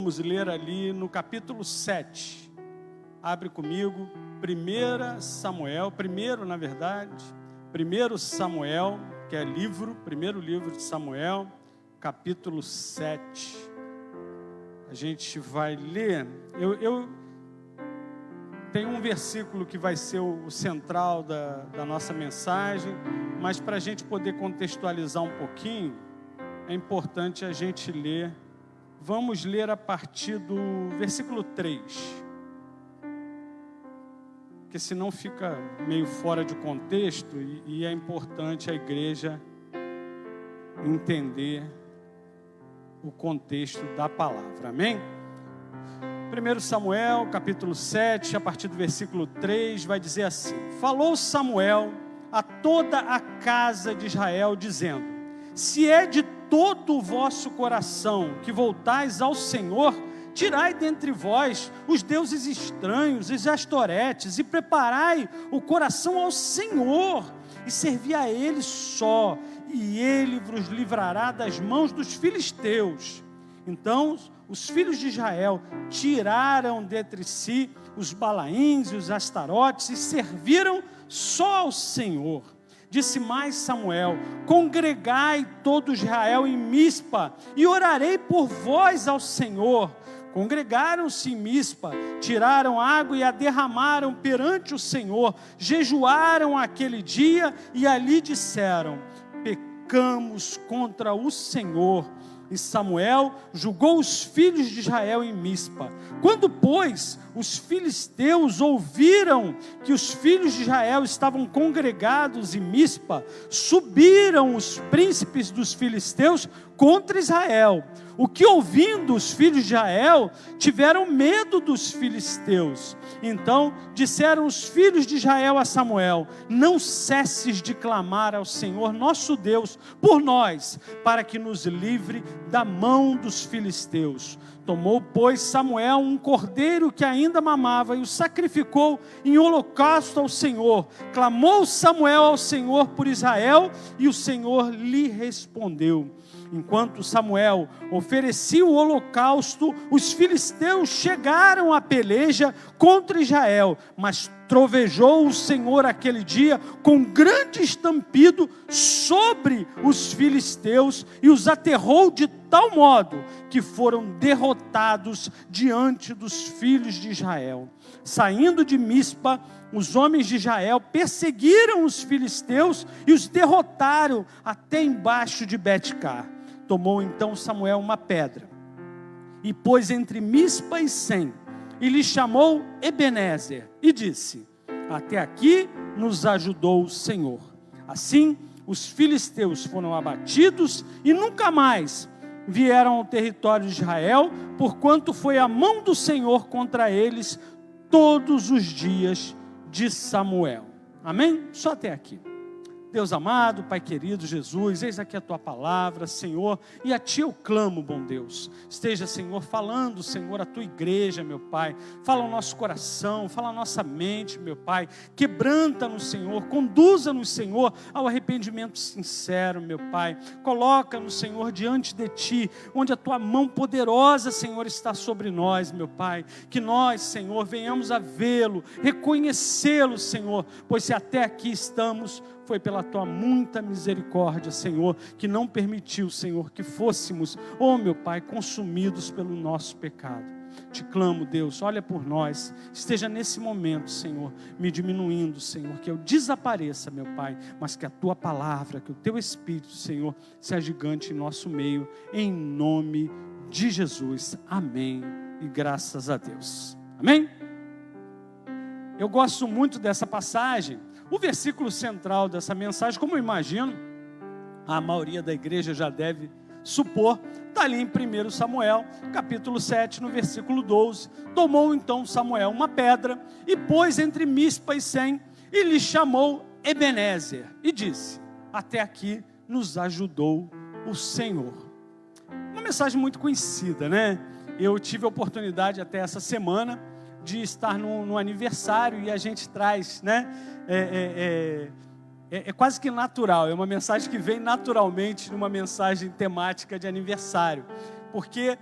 Vamos ler ali no capítulo 7. Abre comigo, 1 Samuel, que é primeiro livro de Samuel, capítulo 7. A gente vai ler, eu tenho um versículo que vai ser o central da nossa mensagem, mas para a gente poder contextualizar um pouquinho, é importante a gente ler. Vamos ler a partir do versículo 3, porque senão fica meio fora de contexto e é importante a igreja entender o contexto da palavra, amém? 1 Samuel, capítulo 7, a partir do versículo 3, vai dizer assim: Falou Samuel a toda a casa de Israel, dizendo: Se é de todo o vosso coração que voltais ao Senhor, tirai dentre vós os deuses estranhos, os astoretes, e preparai o coração ao Senhor, e servi a Ele só, e Ele vos livrará das mãos dos filisteus. Então os filhos de Israel tiraram dentre si os Balaíns e os Astarotes, e serviram só ao Senhor. Disse mais Samuel: Congregai todo Israel em Mispa, e orarei por vós ao Senhor. Congregaram-se em Mispa, tiraram água e a derramaram perante o Senhor, jejuaram aquele dia e ali disseram: Pecamos contra o Senhor. E Samuel julgou os filhos de Israel em Mispa. Quando, pois, os filisteus ouviram que os filhos de Israel estavam congregados em Mispa, subiram os príncipes dos filisteus contra Israel. O que, ouvindo os filhos de Israel, tiveram medo dos filisteus. Então disseram os filhos de Israel a Samuel: Não cesses de clamar ao Senhor nosso Deus por nós, para que nos livre da mão dos filisteus. Tomou, pois, Samuel um cordeiro que ainda mamava e o sacrificou em holocausto ao Senhor. Clamou Samuel ao Senhor por Israel, e o Senhor lhe respondeu. Enquanto Samuel oferecia o holocausto, os filisteus chegaram à peleja contra Israel, mas trovejou o Senhor aquele dia com grande estampido sobre os filisteus e os aterrou de tal modo que foram derrotados diante dos filhos de Israel. Saindo de Mispa, os homens de Israel perseguiram os filisteus e os derrotaram até embaixo de Bet-car. Tomou então Samuel uma pedra e pôs entre Mispa e Sem, e lhe chamou Ebenezer, e disse: Até aqui nos ajudou o Senhor. Assim os filisteus foram abatidos e nunca mais vieram ao território de Israel, porquanto foi a mão do Senhor contra eles todos os dias de Samuel. Amém? Só até aqui. Deus amado, Pai querido, Jesus, eis aqui a Tua palavra, Senhor, e a Ti eu clamo, bom Deus. Esteja, Senhor, falando, Senhor, a Tua igreja, meu Pai. Fala o nosso coração, fala a nossa mente, meu Pai. Quebranta-nos, Senhor, conduza-nos, Senhor, ao arrependimento sincero, meu Pai. Coloca-nos, Senhor, diante de Ti, onde a Tua mão poderosa, Senhor, está sobre nós, meu Pai. Que nós, Senhor, venhamos a vê-lo, reconhecê-lo, Senhor, pois se até aqui estamos, foi pela Tua muita misericórdia, Senhor, que não permitiu, Senhor, que fôssemos, meu Pai, consumidos pelo nosso pecado. Te clamo, Deus, olha por nós, esteja nesse momento, Senhor, me diminuindo, Senhor, que eu desapareça, meu Pai, mas que a Tua palavra, que o Teu Espírito, Senhor, se agigante em nosso meio, em nome de Jesus. Amém e graças a Deus. Amém? Eu gosto muito dessa passagem. O versículo central dessa mensagem, como eu imagino, a maioria da igreja já deve supor, está ali em 1 Samuel, capítulo 7, no versículo 12. Tomou então Samuel uma pedra e pôs entre Mispa e Sem, e lhe chamou Ebenezer, e disse: Até aqui nos ajudou o Senhor. Uma mensagem muito conhecida, né? Eu tive a oportunidade até essa semana de estar no aniversário, e a gente traz, né? É quase que natural, é uma mensagem que vem naturalmente numa mensagem temática de aniversário, porque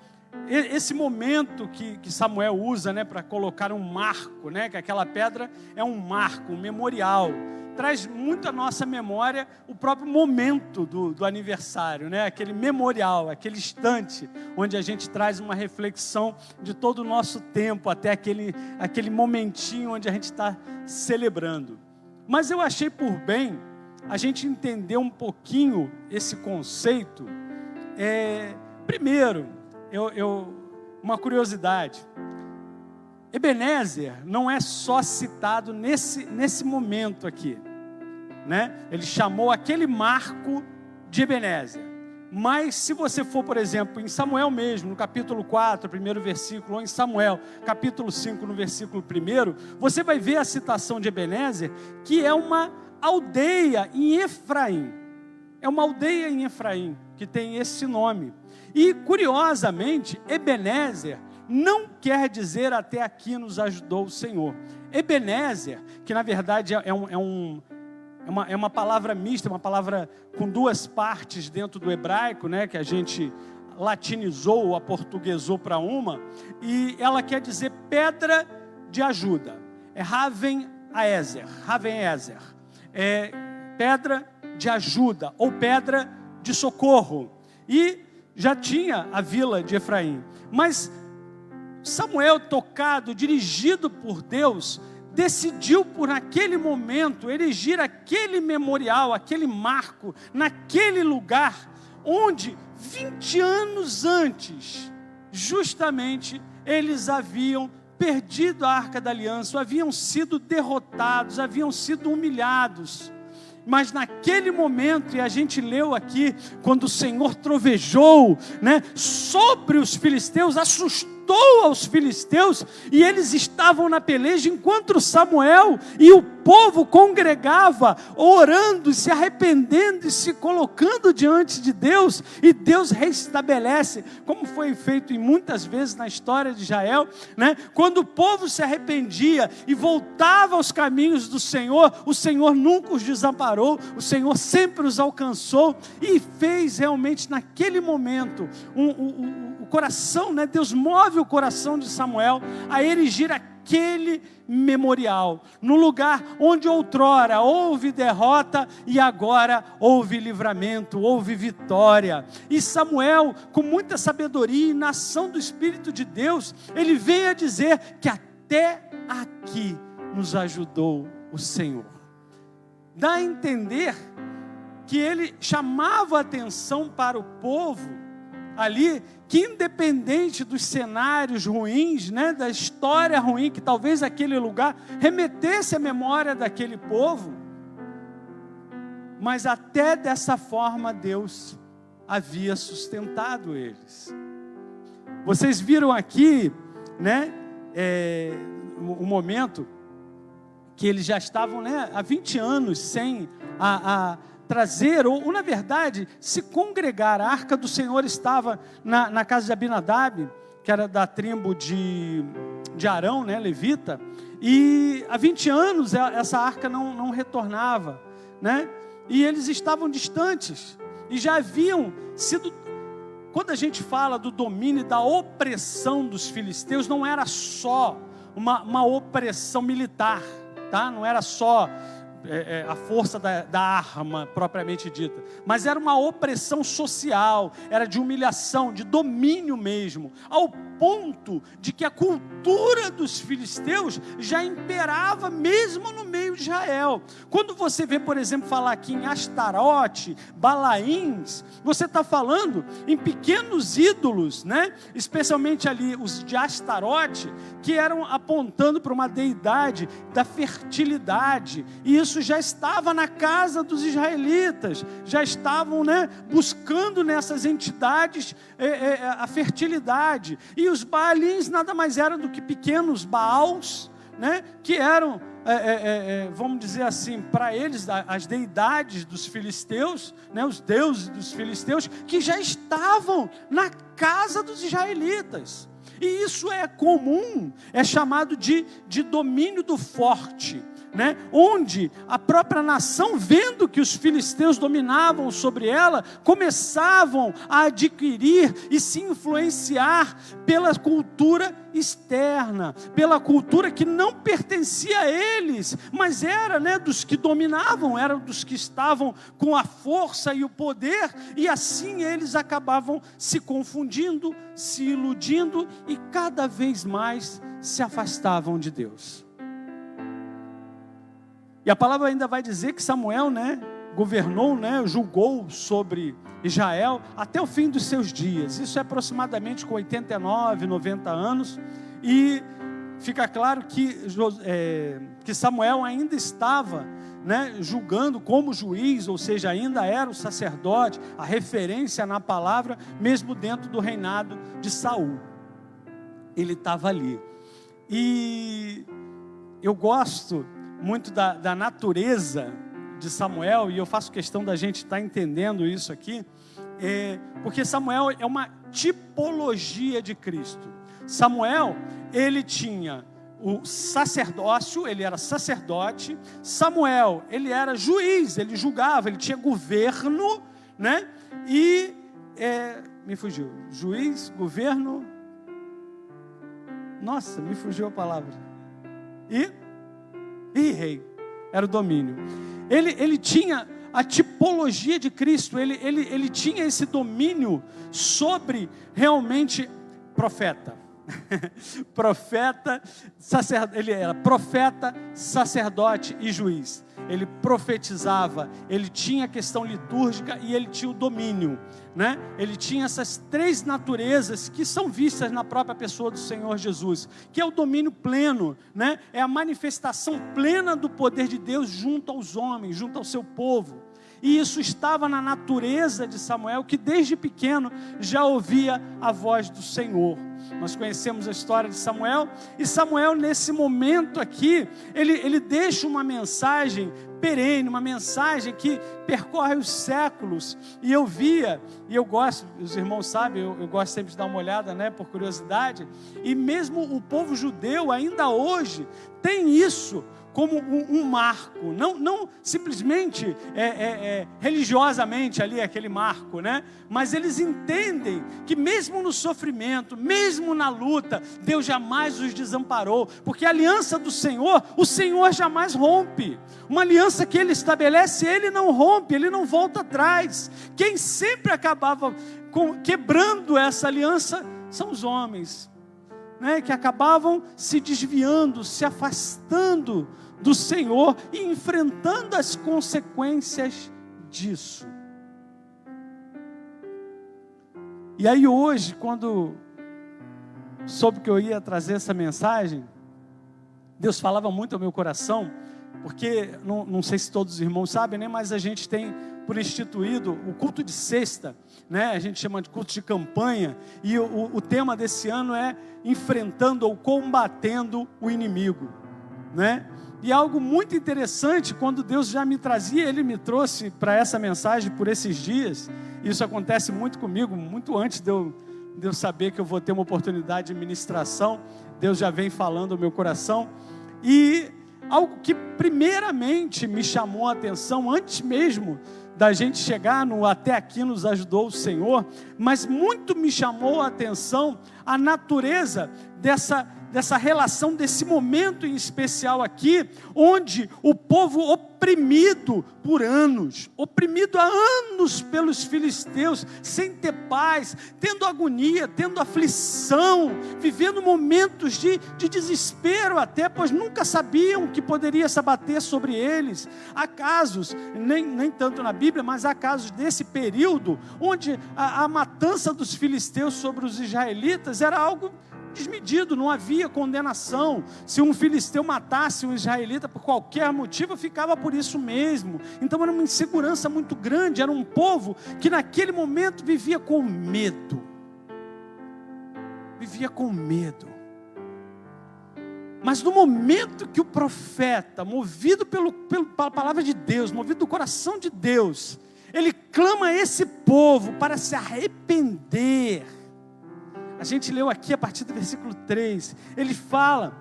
esse momento que Samuel usa, né, para colocar um marco, né, que aquela pedra é um marco, um memorial, traz muito à nossa memória o próprio momento do aniversário, né, aquele memorial, aquele instante onde a gente traz uma reflexão de todo o nosso tempo, até aquele momentinho onde a gente está celebrando. Mas eu achei por bem a gente entender um pouquinho esse conceito. Primeiro, uma curiosidade: Ebenezer não é só citado nesse momento aqui, né? Ele chamou aquele marco de Ebenezer. Mas se você for, por exemplo, em Samuel mesmo, no capítulo 4, primeiro versículo, ou em Samuel, capítulo 5, no versículo 1, você vai ver a citação de Ebenezer, que é uma aldeia em Efraim. É uma aldeia em Efraim, que tem esse nome. E, curiosamente, Ebenezer não quer dizer até aqui nos ajudou o Senhor. Ebenezer, que na verdade é uma palavra mista, uma palavra com duas partes dentro do hebraico, né, que a gente latinizou ou aportuguesou para uma, e ela quer dizer pedra de ajuda. É Raven Ezer, é pedra de ajuda ou pedra de socorro. E já tinha a vila de Efraim, mas Samuel, tocado, dirigido por Deus, decidiu por naquele momento erigir aquele memorial, aquele marco, naquele lugar onde 20 anos antes, justamente, eles haviam perdido a Arca da Aliança, haviam sido derrotados, haviam sido humilhados. Mas naquele momento, e a gente leu aqui, quando o Senhor trovejou, né, sobre os filisteus, assustou aos filisteus, e eles estavam na peleja, enquanto Samuel e o povo congregava, orando, se arrependendo e se colocando diante de Deus, e Deus restabelece, como foi feito em muitas vezes na história de Israel, né? Quando o povo se arrependia e voltava aos caminhos do Senhor, o Senhor nunca os desamparou, o Senhor sempre os alcançou, e fez realmente naquele momento, o coração, né? Deus move o coração de Samuel a erigir aquele memorial, no lugar onde outrora houve derrota e agora houve livramento, houve vitória. E Samuel, com muita sabedoria e na ação do Espírito de Deus, ele vem a dizer que até aqui nos ajudou o Senhor. Dá a entender que ele chamava a atenção para o povo ali, que independente dos cenários ruins, né, da história ruim, que talvez aquele lugar remetesse à memória daquele povo, mas até dessa forma Deus havia sustentado eles. Vocês viram aqui, né, o momento que eles já estavam, né, há 20 anos sem trazer, ou na verdade, se congregar. A arca do Senhor estava na casa de Abinadab, que era da tribo de Arão, né, levita, e há 20 anos essa arca não retornava, né, e eles estavam distantes, e já haviam sido, quando a gente fala do domínio e da opressão dos filisteus, não era só uma opressão militar, tá? Não era só a força da arma propriamente dita, mas era uma opressão social, era de humilhação, de domínio mesmo, ao ponto de que a cultura dos filisteus já imperava mesmo no meio de Israel. Quando você vê, por exemplo, falar aqui em Astarote, Balaíns, você está falando em pequenos ídolos, né? Especialmente ali os de Astarote, que eram apontando para uma deidade da fertilidade, e isso já estava na casa dos israelitas, já estavam, né, buscando nessas entidades a fertilidade. E os Baalins nada mais eram do que pequenos Baals, né, que eram, vamos dizer assim, para eles, as deidades dos filisteus, né, os deuses dos filisteus, que já estavam na casa dos israelitas. E isso é comum, é chamado de domínio do forte. né? Onde a própria nação, vendo que os filisteus dominavam sobre ela, começavam a adquirir e se influenciar pela cultura externa, pela cultura que não pertencia a eles, mas era, né, dos que dominavam, era dos que estavam com a força e o poder, e assim eles acabavam se confundindo, se iludindo e cada vez mais se afastavam de Deus. E a palavra ainda vai dizer que Samuel, né, governou, né, julgou sobre Israel até o fim dos seus dias. Isso é aproximadamente com 89, 90 anos. E fica claro que Samuel ainda estava, né, julgando como juiz, ou seja, ainda era o sacerdote, a referência na palavra, mesmo dentro do reinado de Saul. Ele estava ali. E eu gosto muito da natureza de Samuel, e eu faço questão da gente estar entendendo isso aqui, porque Samuel é uma tipologia de Cristo. Samuel, ele tinha o sacerdócio, ele era sacerdote. Samuel, ele era juiz, ele julgava, ele tinha governo, né? E, me fugiu, juiz, governo, nossa, me fugiu a palavra, e rei, era o domínio. Ele tinha a tipologia de Cristo, ele tinha esse domínio sobre realmente profeta. Ele era profeta, sacerdote e juiz. Ele profetizava, ele tinha a questão litúrgica e ele tinha o domínio, né? Ele tinha essas três naturezas que são vistas na própria pessoa do Senhor Jesus, que é o domínio pleno, né? É a manifestação plena do poder de Deus junto aos homens, junto ao seu povo. E isso estava na natureza de Samuel, que desde pequeno já ouvia a voz do Senhor. Nós conhecemos a história de Samuel, e Samuel nesse momento aqui, ele deixa uma mensagem perene, uma mensagem que percorre os séculos. E eu via, e eu gosto, os irmãos sabem, eu gosto sempre de dar uma olhada, né, por curiosidade, e mesmo o povo judeu ainda hoje tem isso como um marco, não simplesmente religiosamente ali aquele marco, né? Mas eles entendem que mesmo no sofrimento, mesmo na luta, Deus jamais os desamparou, porque a aliança do Senhor, o Senhor jamais rompe. Uma aliança que Ele estabelece, Ele não rompe, Ele não volta atrás. Quem sempre acabava quebrando essa aliança são os homens, né? Que acabavam se desviando, se afastando do Senhor e enfrentando as consequências disso. E aí hoje, quando soube que eu ia trazer essa mensagem, Deus falava muito ao meu coração, porque, não sei se todos os irmãos sabem, né, mas a gente tem por instituído o culto de sexta, né, a gente chama de culto de campanha, e o tema desse ano é enfrentando ou combatendo o inimigo, né? E algo muito interessante, quando Deus já me trazia, Ele me trouxe para essa mensagem por esses dias. Isso acontece muito comigo, muito antes de eu saber que eu vou ter uma oportunidade de ministração. Deus já vem falando ao meu coração. E algo que primeiramente me chamou a atenção, antes mesmo da gente chegar no até aqui nos ajudou o Senhor, mas muito me chamou a atenção a natureza dessa relação, desse momento em especial aqui, onde o povo oprimido por anos, oprimido há anos pelos filisteus, sem ter paz, tendo agonia, tendo aflição, vivendo momentos de desespero até, pois nunca sabiam o que poderia se abater sobre eles. Há casos, nem tanto na Bíblia, mas há casos desse período, onde a matança dos filisteus sobre os israelitas era algo desmedido, não havia condenação. Se um filisteu matasse um israelita por qualquer motivo, ficava por isso mesmo. Então era uma insegurança muito grande, era um povo que naquele momento vivia com medo. Vivia com medo. Mas no momento que o profeta, movido pela palavra de Deus, movido do coração de Deus, ele clama a esse povo para se arrepender. A gente leu aqui a partir do versículo 3, ele fala,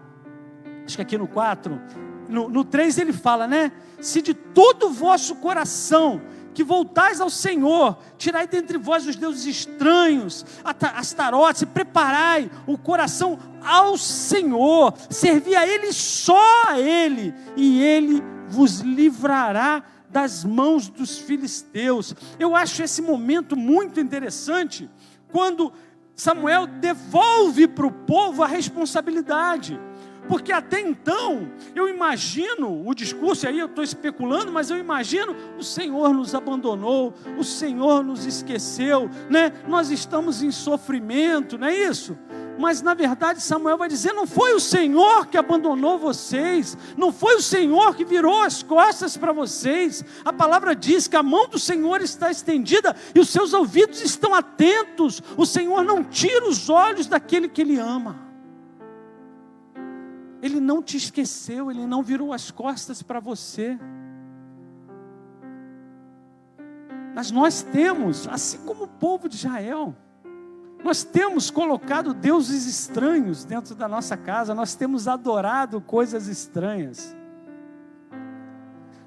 acho que aqui no 4, no 3 ele fala, né? Se de todo o vosso coração que voltais ao Senhor, tirai dentre vós os deuses estranhos, Astarotes, e preparai o coração ao Senhor, servi a Ele, só a Ele, e Ele vos livrará das mãos dos filisteus. Eu acho esse momento muito interessante, quando Samuel devolve para o povo a responsabilidade. Porque até então, eu imagino o discurso, aí eu estou especulando, mas eu imagino, o Senhor nos abandonou, o Senhor nos esqueceu, né? Nós estamos em sofrimento, não é isso? Mas na verdade Samuel vai dizer, não foi o Senhor que abandonou vocês, não foi o Senhor que virou as costas para vocês. A palavra diz que a mão do Senhor está estendida e os seus ouvidos estão atentos. O Senhor não tira os olhos daquele que Ele ama. Ele não te esqueceu, Ele não virou as costas para você. Mas nós temos, assim como o povo de Israel, nós temos colocado deuses estranhos dentro da nossa casa, nós temos adorado coisas estranhas.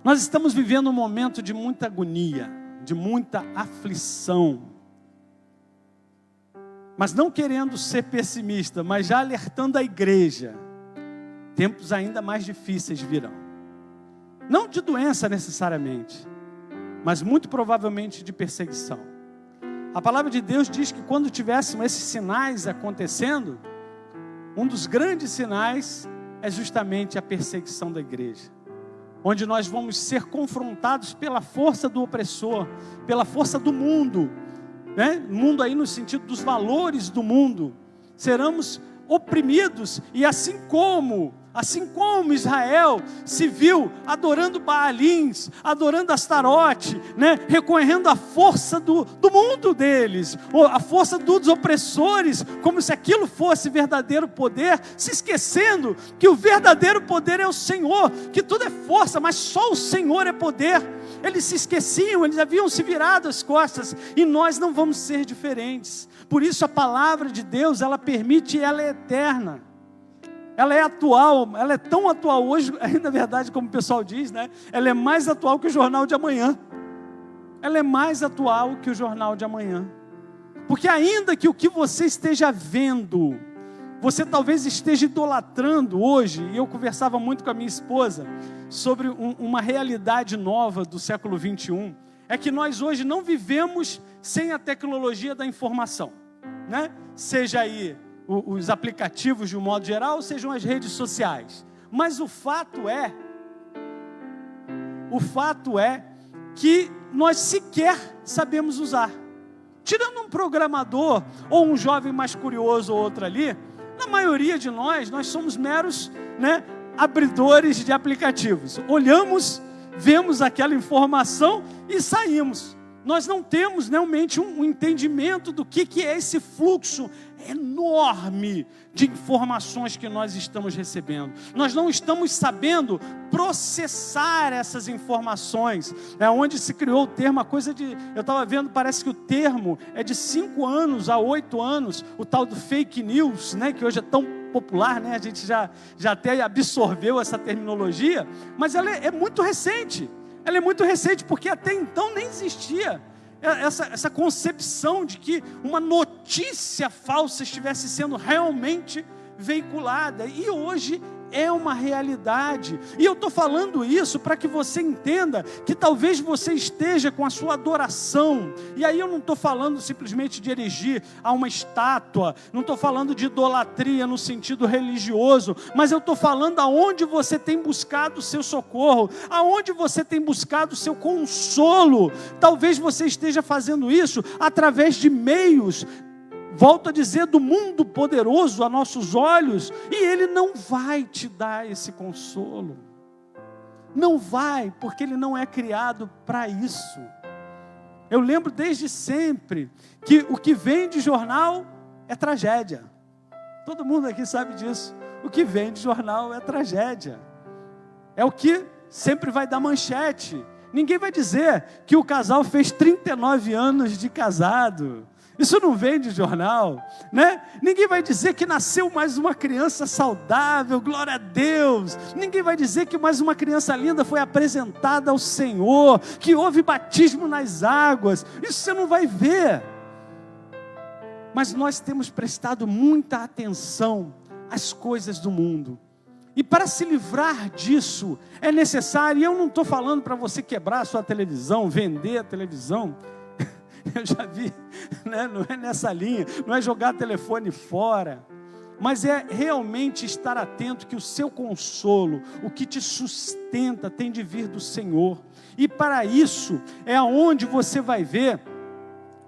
Nós estamos vivendo um momento de muita agonia, de muita aflição. Mas não querendo ser pessimista, mas já alertando a igreja, tempos ainda mais difíceis virão. Não de doença necessariamente, mas muito provavelmente de perseguição. A palavra de Deus diz que quando tivéssemos esses sinais acontecendo, um dos grandes sinais é justamente a perseguição da igreja. Onde nós vamos ser confrontados pela força do opressor, pela força do mundo, né? Mundo aí no sentido dos valores do mundo. Seremos oprimidos e assim como Israel se viu adorando Baalins, adorando Astarote, né? Recorrendo à força do mundo deles, a força dos opressores, como se aquilo fosse verdadeiro poder, se esquecendo que o verdadeiro poder é o Senhor, que tudo é força, mas só o Senhor é poder. Eles se esqueciam, eles haviam se virado as costas, e nós não vamos ser diferentes. Por isso a palavra de Deus, ela permite, ela é eterna. Ela é atual, ela é tão atual hoje, na verdade, como o pessoal diz, né? Ela é mais atual que o jornal de amanhã. Ela é mais atual que o jornal de amanhã. Porque ainda que o que você esteja vendo, você talvez esteja idolatrando hoje, e eu conversava muito com a minha esposa, sobre uma realidade nova do século 21, é que nós hoje não vivemos sem a tecnologia da informação, né? Seja aí os aplicativos de um modo geral, sejam as redes sociais. Mas o fato é que nós sequer sabemos usar. Tirando um programador, ou um jovem mais curioso ou outro ali, na maioria de nós somos meros, né, abridores de aplicativos. Olhamos, vemos aquela informação e saímos. Nós não temos realmente um entendimento do que é esse fluxo enorme de informações que nós estamos recebendo. Nós não estamos sabendo processar essas informações. É onde se criou o termo, eu estava vendo, parece que o termo é de 5 anos a 8 anos, o tal do fake news, né, que hoje é tão popular, né, a gente já até absorveu essa terminologia, mas ela é muito recente. Ela é muito recente, porque até então nem existia essa concepção de que uma notícia falsa estivesse sendo realmente veiculada. E hoje é uma realidade. E eu estou falando isso para que você entenda que talvez você esteja com a sua adoração. E aí eu não estou falando simplesmente de erigir a uma estátua, não estou falando de idolatria no sentido religioso, mas eu estou falando aonde você tem buscado o seu socorro, aonde você tem buscado o seu consolo. Talvez você esteja fazendo isso através de meios, volto a dizer, do mundo poderoso a nossos olhos, e Ele não vai te dar esse consolo. Não vai, porque Ele não é criado para isso. Eu lembro desde sempre que o que vem de jornal é tragédia. Todo mundo aqui sabe disso. O que vem de jornal é tragédia. É o que sempre vai dar manchete. Ninguém vai dizer que o casal fez 39 anos de casado. Isso não vem de jornal, né? Ninguém vai dizer que nasceu mais uma criança saudável, glória a Deus. Ninguém vai dizer que mais uma criança linda foi apresentada ao Senhor, que houve batismo nas águas. Isso você não vai ver. Mas nós temos prestado muita atenção às coisas do mundo. E para se livrar disso, é necessário, e eu não estou falando para você quebrar a sua televisão, vender a televisão. Eu já vi, né? Não é nessa linha, não é jogar telefone fora, mas é realmente estar atento que o seu consolo, o que te sustenta, tem de vir do Senhor. E para isso, é aonde você vai ver,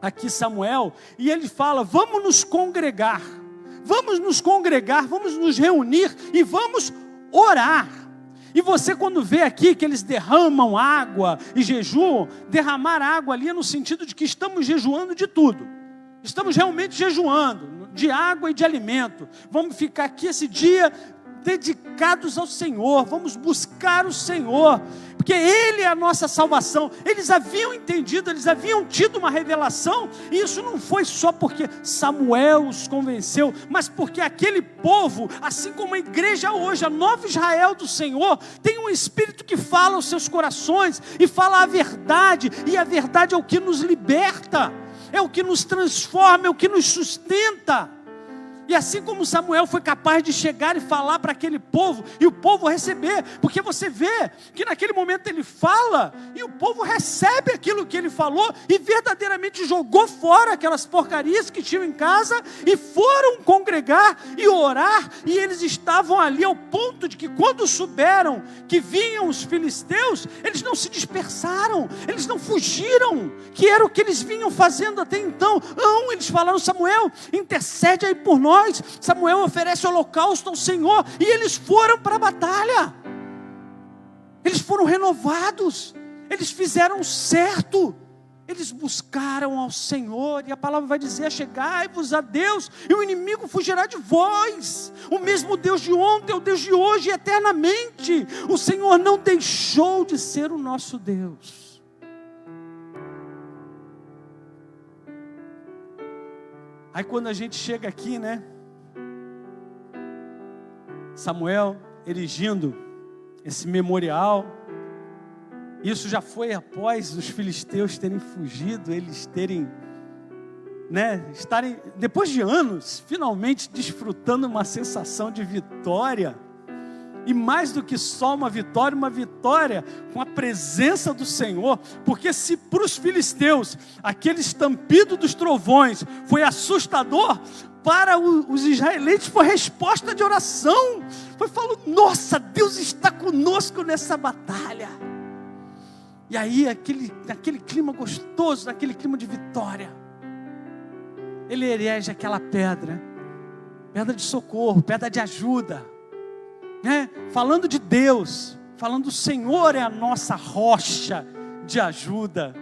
aqui Samuel, e ele fala, vamos nos congregar, vamos nos reunir e vamos orar. E você quando vê aqui que eles derramam água e jejuam, derramar água ali é no sentido de que estamos jejuando de tudo. Estamos realmente jejuando, de água e de alimento. Vamos ficar aqui esse dia dedicados ao Senhor, vamos buscar o Senhor, porque Ele é a nossa salvação. Eles haviam entendido, eles haviam tido uma revelação, e isso não foi só porque Samuel os convenceu, mas porque aquele povo, assim como a igreja hoje, a nova Israel do Senhor, tem um Espírito que fala aos seus corações, e fala a verdade, e a verdade é o que nos liberta, é o que nos transforma, é o que nos sustenta. E assim como Samuel foi capaz de chegar e falar para aquele povo, e o povo receber, porque você vê que naquele momento ele fala, e o povo recebe aquilo que ele falou, e verdadeiramente jogou fora aquelas porcarias que tinham em casa, e foram congregar e orar, e eles estavam ali ao ponto de que quando souberam que vinham os filisteus, eles não se dispersaram, eles não fugiram, que era o que eles vinham fazendo até então. Não, eles falaram, Samuel, intercede aí por nós. Samuel oferece holocausto ao Senhor, e eles foram para a batalha, eles foram renovados, eles fizeram certo, eles buscaram ao Senhor, e a palavra vai dizer, chegai-vos a Deus, e o inimigo fugirá de vós. O mesmo Deus de ontem, é o Deus de hoje, eternamente. O Senhor não deixou de ser o nosso Deus. Aí quando a gente chega aqui, né? Samuel erigindo esse memorial. Isso já foi após os filisteus terem fugido, eles terem, né? Estarem, depois de anos, finalmente desfrutando uma sensação de vitória. E mais do que só uma vitória com a presença do Senhor, porque se para os filisteus, aquele estampido dos trovões foi assustador, para os israelitas foi resposta de oração, foi falando, nossa, Deus está conosco nessa batalha. E aí, naquele clima gostoso, naquele clima de vitória, ele erege aquela pedra de socorro, pedra de ajuda, né? Falando de Deus, falando o Senhor é a nossa rocha de ajuda.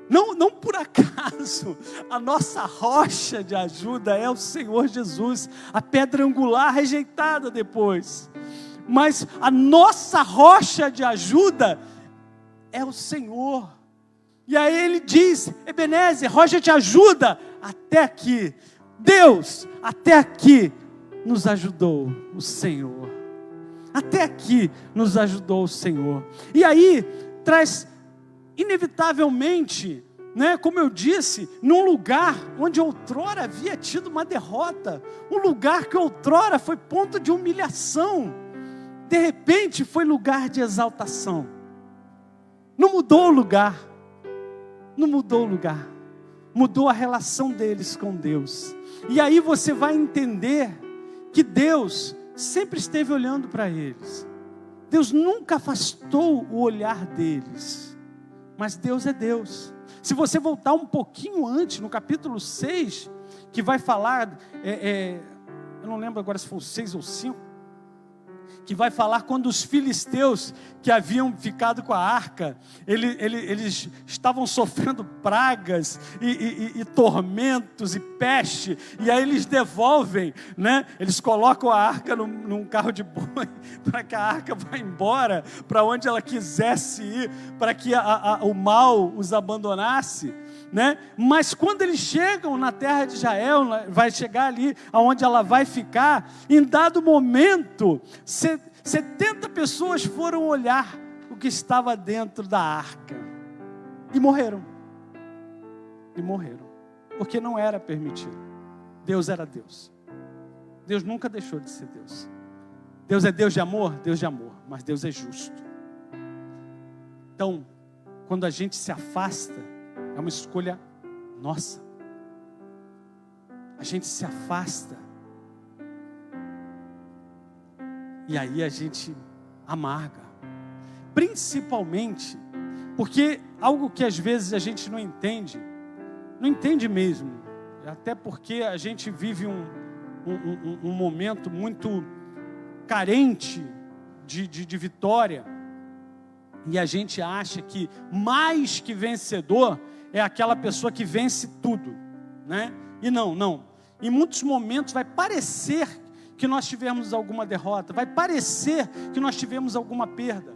Não por acaso, a nossa rocha de ajuda é o Senhor Jesus, a pedra angular rejeitada depois, mas a nossa rocha de ajuda é o Senhor. E aí ele diz, Ebenezer, rocha de ajuda, até aqui, Deus, até aqui nos ajudou o Senhor, até aqui nos ajudou o Senhor. E aí traz inevitavelmente, né, como eu disse, num lugar onde outrora havia tido uma derrota, um lugar que outrora foi ponto de humilhação, de repente foi lugar de exaltação. Não mudou o lugar, mudou a relação deles com Deus. E aí você vai entender que Deus sempre esteve olhando para eles. Deus nunca afastou o olhar deles, mas Deus é Deus. Se você voltar um pouquinho antes, no capítulo 6, que vai falar, eu não lembro agora se foi o 6 ou 5, que vai falar quando os filisteus que haviam ficado com a arca, eles estavam sofrendo pragas e tormentos e peste, e aí eles devolvem, né? Eles colocam a arca num carro de boi, para que a arca vá embora, para onde ela quisesse ir, para que o mal os abandonasse. né? Mas quando eles chegam na terra de Israel, vai chegar ali onde ela vai ficar, em dado momento, 70 pessoas foram olhar o que estava dentro da arca e morreram. Porque não era permitido. Deus era Deus. Deus nunca deixou de ser Deus. Deus é Deus de amor, mas Deus é justo. Então, quando a gente se afasta, é uma escolha nossa. A gente se afasta. E aí a gente amarga. Principalmente porque algo que às vezes a gente não entende mesmo. Até porque a gente vive um momento muito carente de vitória. E a gente acha que mais que vencedor é aquela pessoa que vence tudo, né? E não. Em muitos momentos vai parecer que nós tivemos alguma derrota, vai parecer que nós tivemos alguma perda.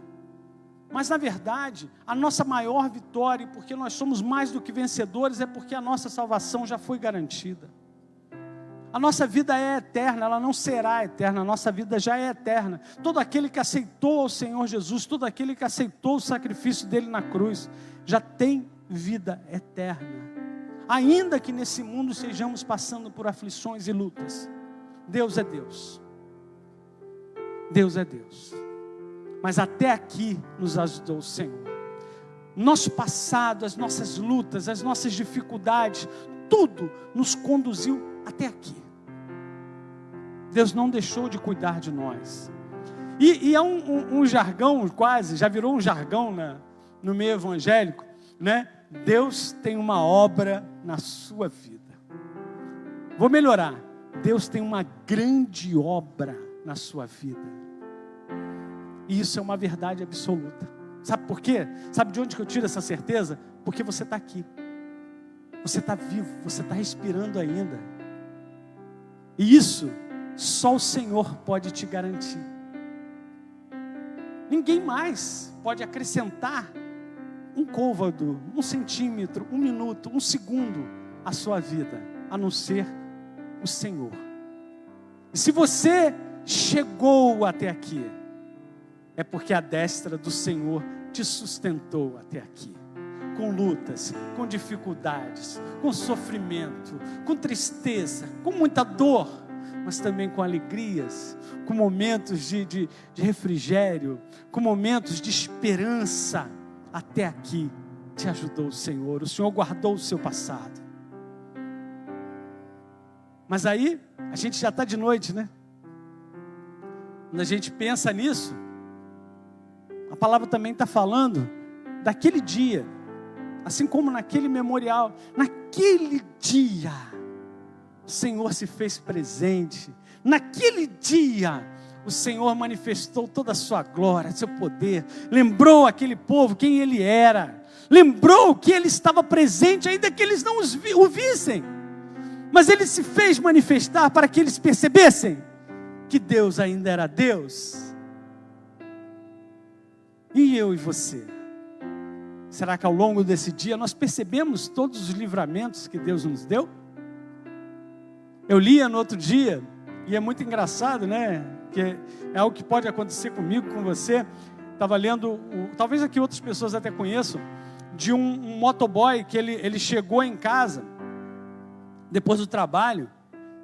Mas na verdade, a nossa maior vitória, porque nós somos mais do que vencedores, é porque a nossa salvação já foi garantida. A nossa vida é eterna, ela não será eterna, a nossa vida já é eterna. Todo aquele que aceitou o Senhor Jesus, todo aquele que aceitou o sacrifício dele na cruz, já tem vida eterna. Ainda que nesse mundo estejamos passando por aflições e lutas, Deus é Deus. Deus é Deus. Mas até aqui nos ajudou o Senhor. Nosso passado, as nossas lutas, as nossas dificuldades, tudo nos conduziu até aqui. Deus não deixou de cuidar de nós. E é um jargão quase, já virou um jargão no meio evangélico, né? Deus tem uma obra na sua vida. Vou melhorar. Deus tem uma grande obra na sua vida. E isso é uma verdade absoluta. Sabe por quê? Sabe de onde que eu tiro essa certeza? Porque você está aqui. Você está vivo, você está respirando ainda. E isso, só o Senhor pode te garantir. Ninguém mais pode acrescentar um côvado, 1 centímetro, 1 minuto, 1 segundo à sua vida, a não ser o Senhor. E se você chegou até aqui, é porque a destra do Senhor te sustentou até aqui. Com lutas, com dificuldades, com sofrimento, com tristeza, com muita dor, mas também com alegrias, com momentos de refrigério, com momentos de esperança. Até aqui te ajudou o Senhor guardou o seu passado. Mas aí, a gente já está de noite, né? Quando a gente pensa nisso, a palavra também está falando daquele dia, assim como naquele memorial, naquele dia, o Senhor se fez presente, naquele dia, o Senhor manifestou toda a sua glória, seu poder, lembrou aquele povo quem Ele era, lembrou que Ele estava presente, ainda que eles não o vissem, mas Ele se fez manifestar para que eles percebessem que Deus ainda era Deus. E eu e você? Será que ao longo desse dia nós percebemos todos os livramentos que Deus nos deu? Eu lia no outro dia, e é muito engraçado, né? Que é algo que pode acontecer comigo, com você. Estava lendo, talvez aqui outras pessoas até conheçam, de um motoboy que ele chegou em casa, depois do trabalho,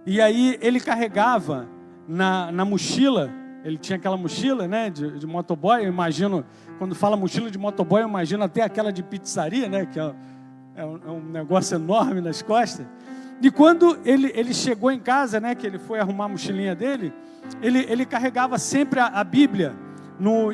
e aí ele carregava na mochila. Ele tinha aquela mochila, né, de motoboy. Eu imagino, quando fala mochila de motoboy, eu imagino até aquela de pizzaria, né, que é um negócio enorme nas costas. E quando ele chegou em casa, né, que ele foi arrumar a mochilinha dele, ele carregava sempre a Bíblia.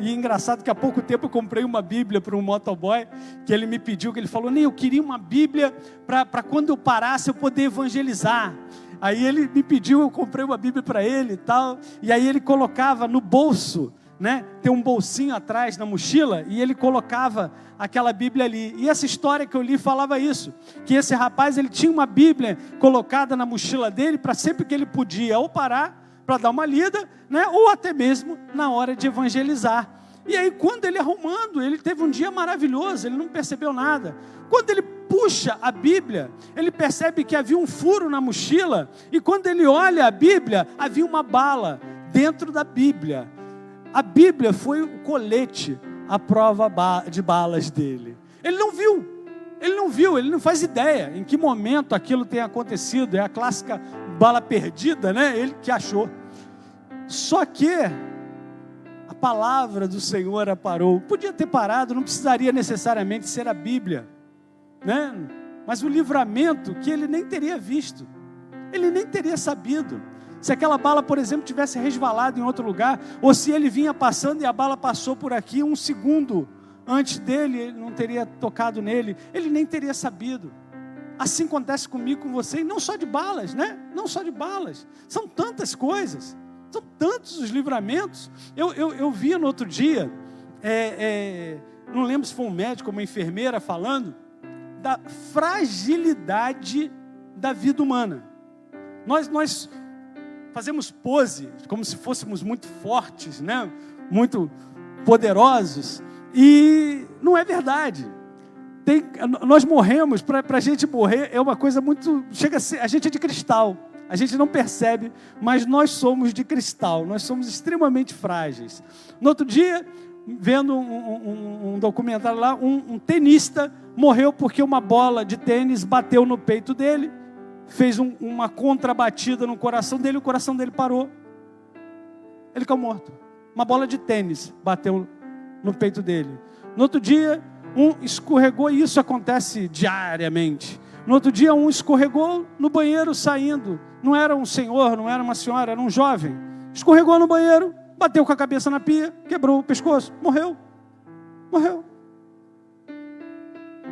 E engraçado que há pouco tempo eu comprei uma Bíblia para um motoboy, que ele me pediu, que ele falou, eu queria uma Bíblia para quando eu parasse eu poder evangelizar. Aí ele me pediu, eu comprei uma Bíblia para ele e tal, e aí ele colocava no bolso, né? Tem um bolsinho atrás na mochila, e ele colocava aquela Bíblia ali. E essa história que eu li falava isso, que esse rapaz, ele tinha uma Bíblia colocada na mochila dele, para sempre que ele podia ou parar para dar uma lida, né? Ou até mesmo na hora de evangelizar. E aí quando ele arrumando, ele teve um dia maravilhoso, ele não percebeu nada. Quando ele puxa a Bíblia, ele percebe que havia um furo na mochila, e quando ele olha a Bíblia, havia uma bala dentro da Bíblia. A Bíblia foi o colete, a prova de balas dele. Ele não viu, ele não faz ideia em que momento aquilo tem acontecido. É a clássica bala perdida, né? Ele que achou. Só que a palavra do Senhor a parou. Podia ter parado, não precisaria necessariamente ser a Bíblia, né? Mas o livramento que ele nem teria visto, ele nem teria sabido. Se aquela bala, por exemplo, tivesse resvalado em outro lugar, ou se ele vinha passando e a bala passou por aqui um segundo antes dele, ele não teria tocado nele, ele nem teria sabido. Assim acontece comigo, com você, e não só de balas, né? Não só de balas, são tantas coisas, são tantos os livramentos. Eu vi no outro dia, não lembro se foi um médico ou uma enfermeira falando da fragilidade da vida humana. Nós fazemos pose como se fôssemos muito fortes, né? Muito poderosos, e não é verdade. Nós morremos, para a gente morrer é uma coisa muito, chega a ser, a gente é de cristal, a gente não percebe, mas nós somos de cristal, nós somos extremamente frágeis. No outro dia, vendo um documentário lá, um tenista morreu porque uma bola de tênis bateu no peito dele, fez uma contrabatida no coração dele, o coração dele parou, ele caiu morto. Uma bola de tênis bateu no peito dele. No outro dia, um escorregou, e isso acontece diariamente. No outro dia, um escorregou no banheiro saindo, não era um senhor, não era uma senhora, era um jovem, escorregou no banheiro, bateu com a cabeça na pia, quebrou o pescoço, morreu.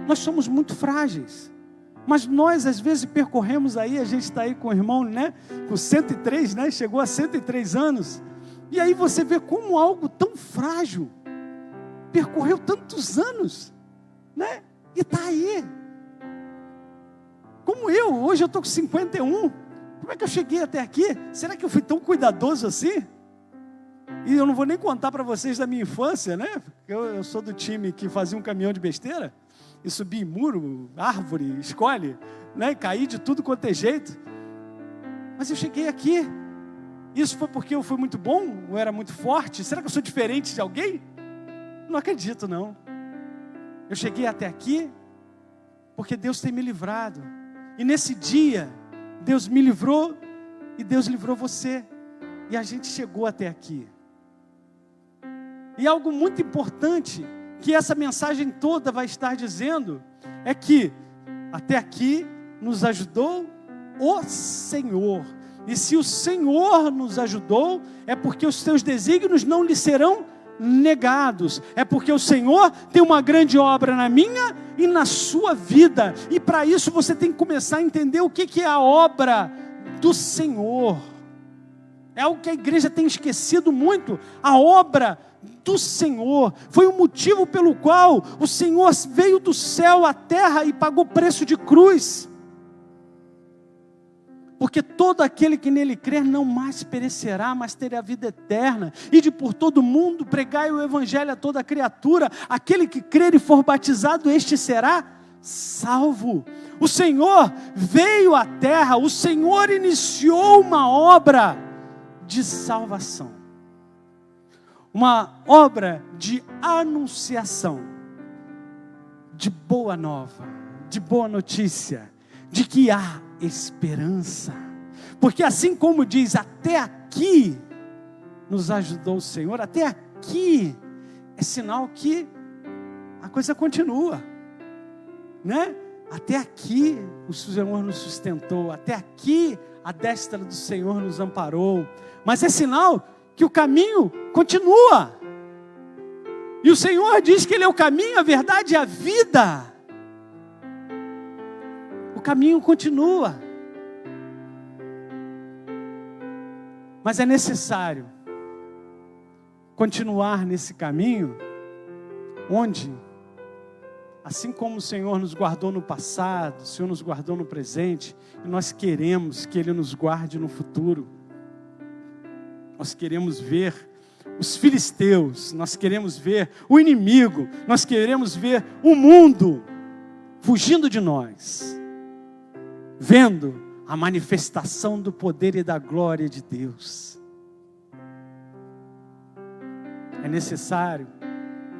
Nós somos muito frágeis. Mas nós, às vezes, percorremos aí, a gente está aí com o irmão, né? Com 103, né? Chegou a 103 anos. E aí você vê como algo tão frágil percorreu tantos anos, né? E está aí. Como hoje eu estou com 51. Como é que eu cheguei até aqui? Será que eu fui tão cuidadoso assim? E eu não vou nem contar para vocês da minha infância, né? Eu sou do time que fazia um caminhão de besteira. E subir em muro, árvore, escolhe, né? Cair de tudo quanto é jeito. Mas eu cheguei aqui. Isso foi porque eu fui muito bom? Ou era muito forte? Será que eu sou diferente de alguém? Não acredito, não. Eu cheguei até aqui porque Deus tem me livrado. E nesse dia, Deus me livrou e Deus livrou você. E a gente chegou até aqui. E algo muito importante que essa mensagem toda vai estar dizendo é que até aqui nos ajudou o Senhor. E se o Senhor nos ajudou, é porque os seus desígnios não lhe serão negados. É porque o Senhor tem uma grande obra na minha e na sua vida. E para isso você tem que começar a entender o que é a obra do Senhor. É algo que a igreja tem esquecido muito. A obra do Senhor foi o motivo pelo qual o Senhor veio do céu à terra e pagou preço de cruz. Porque todo aquele que nele crer não mais perecerá, mas terá vida eterna. E de por todo mundo pregai o evangelho a toda criatura. Aquele que crer e for batizado, este será salvo. O Senhor veio à terra, o Senhor iniciou uma obra de salvação. Uma obra de anunciação, de boa nova, de boa notícia, de que há esperança. Porque assim como diz, até aqui nos ajudou o Senhor, até aqui é sinal que a coisa continua, né? Até aqui o Senhor nos sustentou, até aqui a destra do Senhor nos amparou, mas é sinal que o caminho continua. E o Senhor diz que Ele é o caminho, a verdade e a vida. O caminho continua. Mas é necessário continuar nesse caminho, onde, assim como o Senhor nos guardou no passado, o Senhor nos guardou no presente, e nós queremos que Ele nos guarde no futuro. Nós queremos ver os filisteus, nós queremos ver o inimigo, nós queremos ver o mundo fugindo de nós, vendo a manifestação do poder e da glória de Deus. É necessário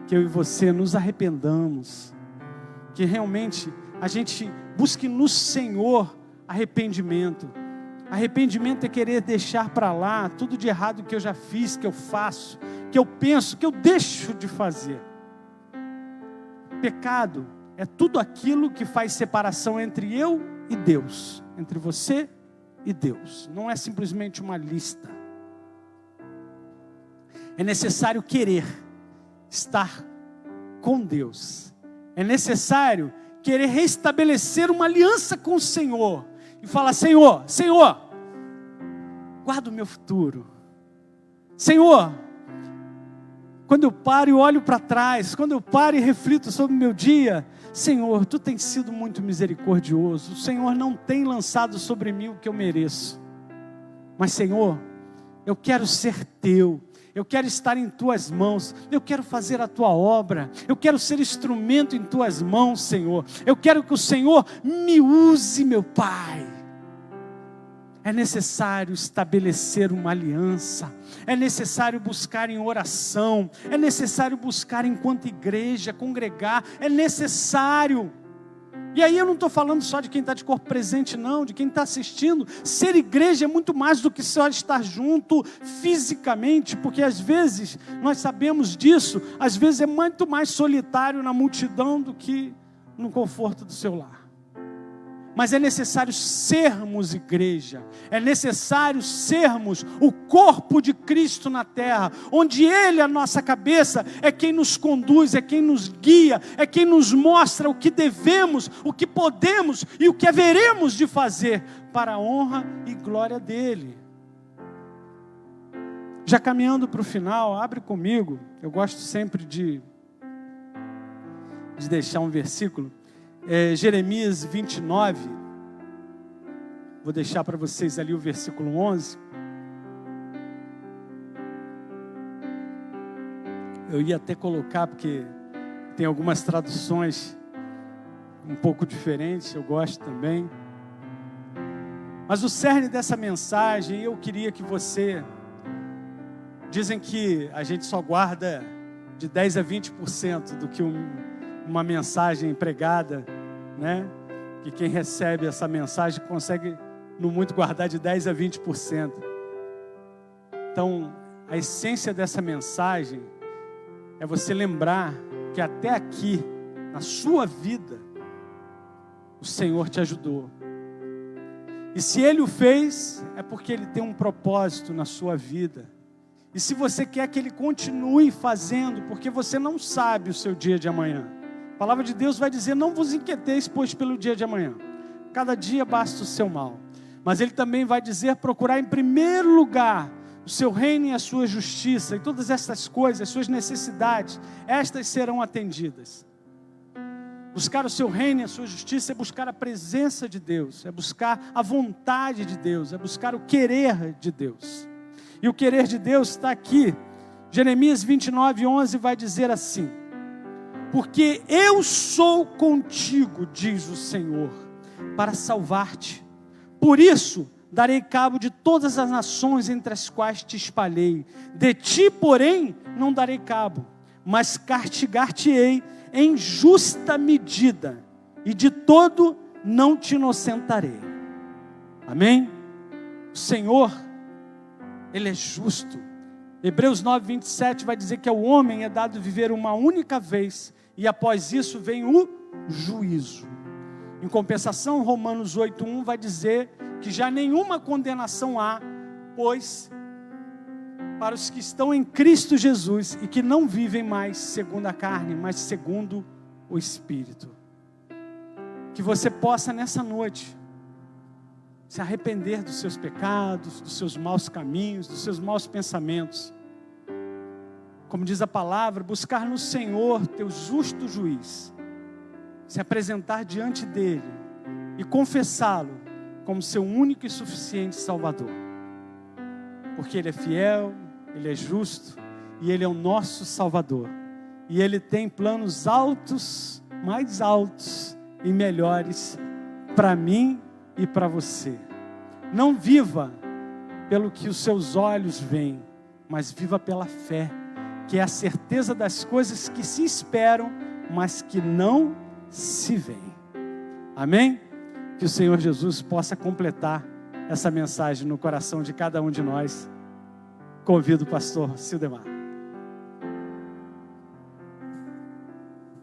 que eu e você nos arrependamos, que realmente a gente busque no Senhor arrependimento. Arrependimento é querer deixar para lá tudo de errado que eu já fiz, que eu faço, que eu penso, que eu deixo de fazer. Pecado é tudo aquilo que faz separação entre eu e Deus, entre você e Deus. Não é simplesmente uma lista. É necessário querer estar com Deus. É necessário querer restabelecer uma aliança com o Senhor. E falar: Senhor, guarda o meu futuro. Senhor, quando eu paro e olho para trás, quando eu paro e reflito sobre o meu dia, Senhor, Tu tens sido muito misericordioso. O Senhor não tem lançado sobre mim o que eu mereço. Mas Senhor, eu quero ser Teu. Eu quero estar em Tuas mãos, eu quero fazer a Tua obra, eu quero ser instrumento em Tuas mãos, Senhor. Eu quero que o Senhor me use, meu Pai. É necessário estabelecer uma aliança, é necessário buscar em oração, é necessário buscar enquanto igreja, congregar, é necessário. E aí eu não estou falando só de quem está de corpo presente, não, de quem está assistindo. Ser igreja é muito mais do que só estar junto fisicamente, porque às vezes, nós sabemos disso, às vezes é muito mais solitário na multidão do que no conforto do seu lar. Mas é necessário sermos igreja, é necessário sermos o corpo de Cristo na terra, onde Ele, a nossa cabeça, é quem nos conduz, é quem nos guia, é quem nos mostra o que devemos, o que podemos e o que haveremos de fazer para a honra e glória dEle. Já caminhando para o final, abre comigo, eu gosto sempre de deixar um versículo. Jeremias 29, vou deixar para vocês ali o versículo 11. Eu ia até colocar, porque tem algumas traduções um pouco diferentes, eu gosto também. Mas o cerne dessa mensagem, eu queria que você... Dizem que a gente só guarda de 10 a 20% do que uma mensagem pregada, né? Que quem recebe essa mensagem consegue, no muito, guardar de 10 a 20%. Então, a essência dessa mensagem é você lembrar que até aqui, na sua vida, o Senhor te ajudou. E se Ele o fez, é porque Ele tem um propósito na sua vida. E se você quer que Ele continue fazendo, porque você não sabe o seu dia de amanhã. A palavra de Deus vai dizer: não vos inquieteis, pois, pelo dia de amanhã. Cada dia basta o seu mal. Mas Ele também vai dizer: procurar em primeiro lugar o seu reino e a sua justiça. E todas essas coisas, as suas necessidades, estas serão atendidas. Buscar o seu reino e a sua justiça é buscar a presença de Deus. É buscar a vontade de Deus. É buscar o querer de Deus. E o querer de Deus está aqui. Jeremias 29, 11 vai dizer assim: porque eu sou contigo, diz o Senhor, para salvar-te. Por isso, darei cabo de todas as nações entre as quais te espalhei. De ti, porém, não darei cabo, mas castigar-te-ei em justa medida, e de todo não te inocentarei. Amém? O Senhor, Ele é justo. Hebreus 9, 27 vai dizer que ao homem é dado viver uma única vez, e após isso vem o juízo. Em compensação, Romanos 8, 1 vai dizer que já nenhuma condenação há, pois para os que estão em Cristo Jesus e que não vivem mais segundo a carne, mas segundo o Espírito. Que você possa nessa noite se arrepender dos seus pecados, dos seus maus caminhos, dos seus maus pensamentos. Como diz a palavra, buscar no Senhor, teu justo juiz, se apresentar diante dEle e confessá-lo como seu único e suficiente Salvador. Porque Ele é fiel, Ele é justo e Ele é o nosso Salvador. E Ele tem planos altos, mais altos e melhores para mim e para você. Não viva pelo que os seus olhos veem, mas viva pela fé, que é a certeza das coisas que se esperam, mas que não se veem. Amém? Que o Senhor Jesus possa completar essa mensagem no coração de cada um de nós. Convido o pastor Sildemar.